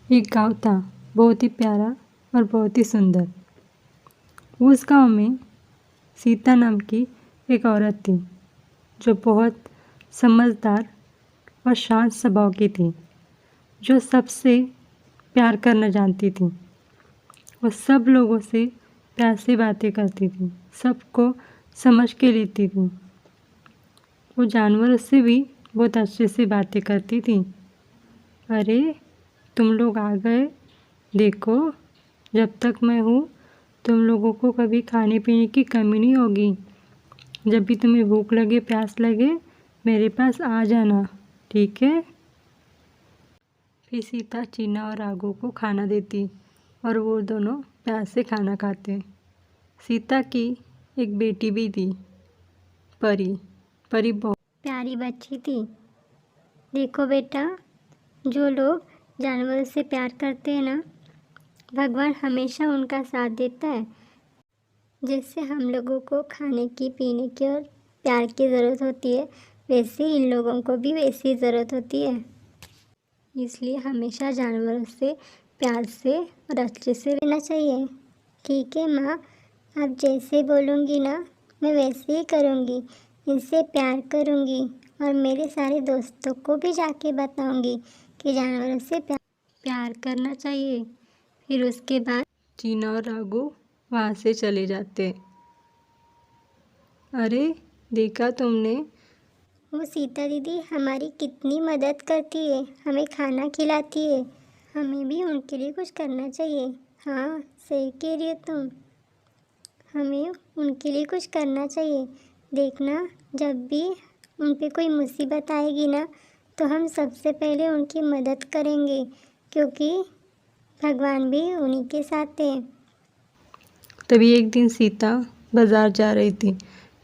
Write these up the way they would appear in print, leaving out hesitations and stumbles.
एक गांव था, बहुत ही प्यारा और बहुत ही सुंदर। उस गांव में सीता नाम की एक औरत थी जो बहुत समझदार और शांत स्वभाव की थी, जो सबसे प्यार करना जानती थी और सब लोगों से प्यार से बातें करती थी, सबको समझ के लेती थी। वो जानवरों से भी बहुत अच्छे से बातें करती थी। अरे, तुम लोग आ गए, देखो, जब तक मैं हूँ तुम लोगों को कभी खाने पीने की कमी नहीं होगी। जब भी तुम्हें भूख लगे, प्यास लगे, मेरे पास आ जाना, ठीक है। फिर सीता चीना और राघव को खाना देती और वो दोनों प्यार से खाना खाते। सीता की एक बेटी भी थी, परी। परी बहुत प्यारी बच्ची थी। देखो बेटा, जो लोग जानवरों से प्यार करते हैं ना, भगवान हमेशा उनका साथ देता है। जैसे हम लोगों को खाने की, पीने की और प्यार की ज़रूरत होती है, वैसे ही इन लोगों को भी वैसी ज़रूरत होती है। इसलिए हमेशा जानवरों से प्यार से और अच्छे से रहना चाहिए। ठीक है माँ, आप जैसे बोलूँगी ना, मैं वैसे ही करूँगी। इनसे प्यार करूँगी और मेरे सारे दोस्तों को भी जाके बताऊँगी कि जानवरों से प्यार करना चाहिए। फिर उसके बाद चीना और राघव वहाँ से चले जाते। अरे, देखा तुमने, वो सीता दीदी हमारी कितनी मदद करती है, हमें खाना खिलाती है। हमें भी उनके लिए कुछ करना चाहिए। हाँ, सही कह रही हो तुम, हमें उनके लिए कुछ करना चाहिए। देखना, जब भी उन पे कोई मुसीबत आएगी ना, तो हम सबसे पहले उनकी मदद करेंगे, क्योंकि भगवान भी उन्हीं के साथ हैं। तभी एक दिन सीता बाजार जा रही थी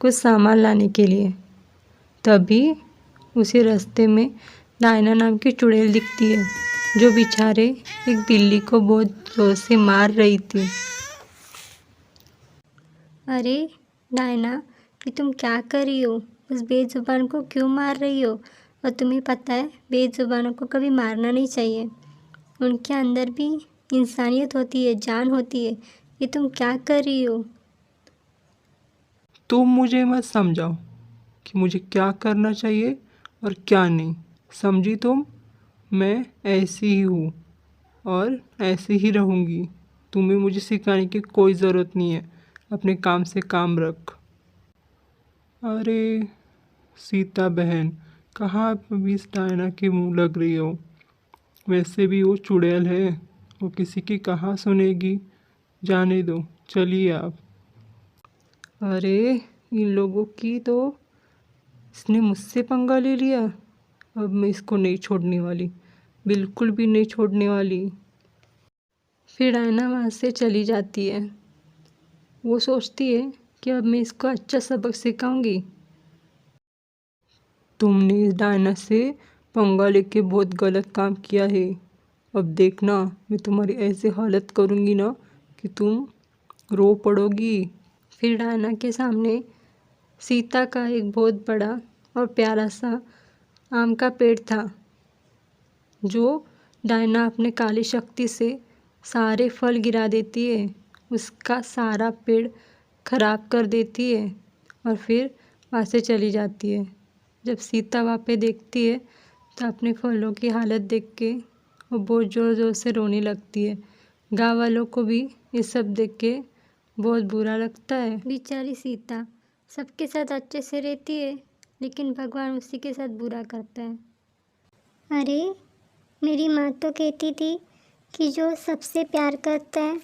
कुछ सामान लाने के लिए। तभी उसी रास्ते में डायना नाम की चुड़ैल दिखती है, जो बेचारे एक बिल्ली को बहुत जोर से मार रही थी। अरे डायना, ये तुम क्या कर रही हो? उस बेजुबान को क्यों मार रही हो? और तुम्हें पता है, बेजुबानों को कभी मारना नहीं चाहिए। उनके अंदर भी इंसानियत होती है, जान होती है। ये तुम क्या कर रही हो? तुम मुझे मत समझाओ कि मुझे क्या करना चाहिए और क्या नहीं। समझी तुम? मैं ऐसी ही हूँ और ऐसे ही रहूँगी। तुम्हें मुझे सिखाने की कोई ज़रूरत नहीं है। अपने काम से काम रख। अरे सीता बहन, कहाँ अभी इस डायना के मुँह लग रही हो? वैसे भी वो चुड़ैल है, वो किसी की कहाँ सुनेगी। जाने दो, चलिए आप। अरे, इन लोगों की तो इसने मुझसे पंगा ले लिया। अब मैं इसको नहीं छोड़ने वाली, बिल्कुल भी नहीं छोड़ने वाली। फिर डायना वहाँ से चली जाती है। वो सोचती है कि अब मैं इसको अच्छा सबक सिखाऊंगी। तुमने इस डायना से पंगा लेके बहुत गलत काम किया है। अब देखना, मैं तुम्हारी ऐसी हालत करूँगी ना कि तुम रो पड़ोगी। फिर डायना के सामने सीता का एक बहुत बड़ा और प्यारा सा आम का पेड़ था, जो डायना अपने काली शक्ति से सारे फल गिरा देती है, उसका सारा पेड़ खराब कर देती है और फिर वहाँ से चली जाती है। जब सीता वहाँ पे देखती है तो अपने फलों की हालत देख के वो बहुत ज़ोर ज़ोर से रोने लगती है। गाँव वालों को भी ये सब देख के बहुत बुरा लगता है। बेचारी सीता सबके साथ अच्छे से रहती है, लेकिन भगवान उसी के साथ बुरा करता है। अरे, मेरी माँ तो कहती थी कि जो सबसे प्यार करता है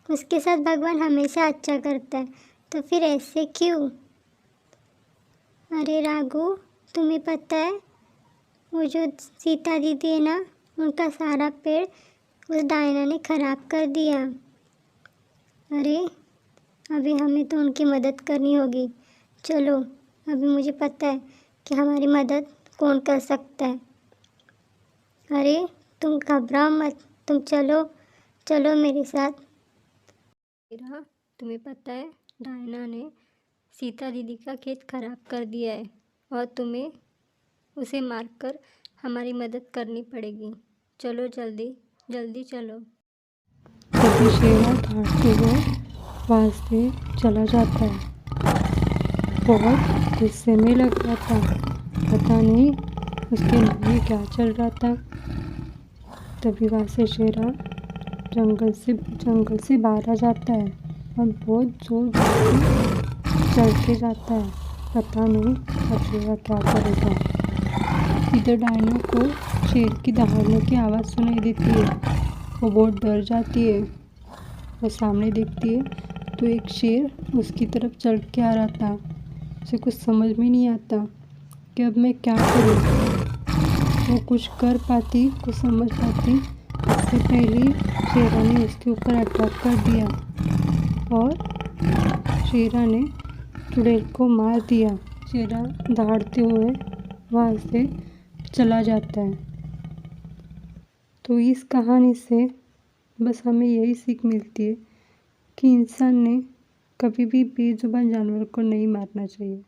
उसके साथ भगवान हमेशा अच्छा करता है, तो फिर ऐसे क्यों? अरे राघु, तुम्हें पता है, वो जो सीता दीदी है ना, उनका सारा पेड़ उस डायना ने खराब कर दिया। अरे, अभी हमें तो उनकी मदद करनी होगी। चलो, अभी मुझे पता है कि हमारी मदद कौन कर सकता है। अरे, तुम घबराओ मत, तुम चलो, चलो मेरे साथ। तुम्हें पता है, डायना ने सीता दीदी का खेत खराब कर दिया है और तुम्हें उसे मारकर हमारी मदद करनी पड़ेगी। चलो जल्दी जल्दी चलो। तभी शेरा दहाड़ते हुए वहाँ से चला जाता है। बहुत गुस्से में लग रहा था, पता नहीं उसके मन में क्या चल रहा था। तभी वहाँ से शेरा जंगल से बाहर आ जाता है और बहुत जोर से चल के जाता है। पता नहीं अब शेरा क्या करेगा। इधर डायना को शेर की दहाड़ने की आवाज़ सुनाई देती है। वो बहुत डर जाती है। वो सामने देखती है तो एक शेर उसकी तरफ चल के आ रहा था। उसे कुछ समझ में नहीं आता कि अब मैं क्या करूं। वो कुछ कर पाती, कुछ समझ पाती, इससे पहले शेरा ने उसके ऊपर अटैक कर दिया और शेरा ने चुड़ैल को मार दिया। शेरा दहाड़ते हुए वहाँ से चला जाता है। तो इस कहानी से बस हमें यही सीख मिलती है कि इंसान ने कभी भी बेजुबान जानवर को नहीं मारना चाहिए।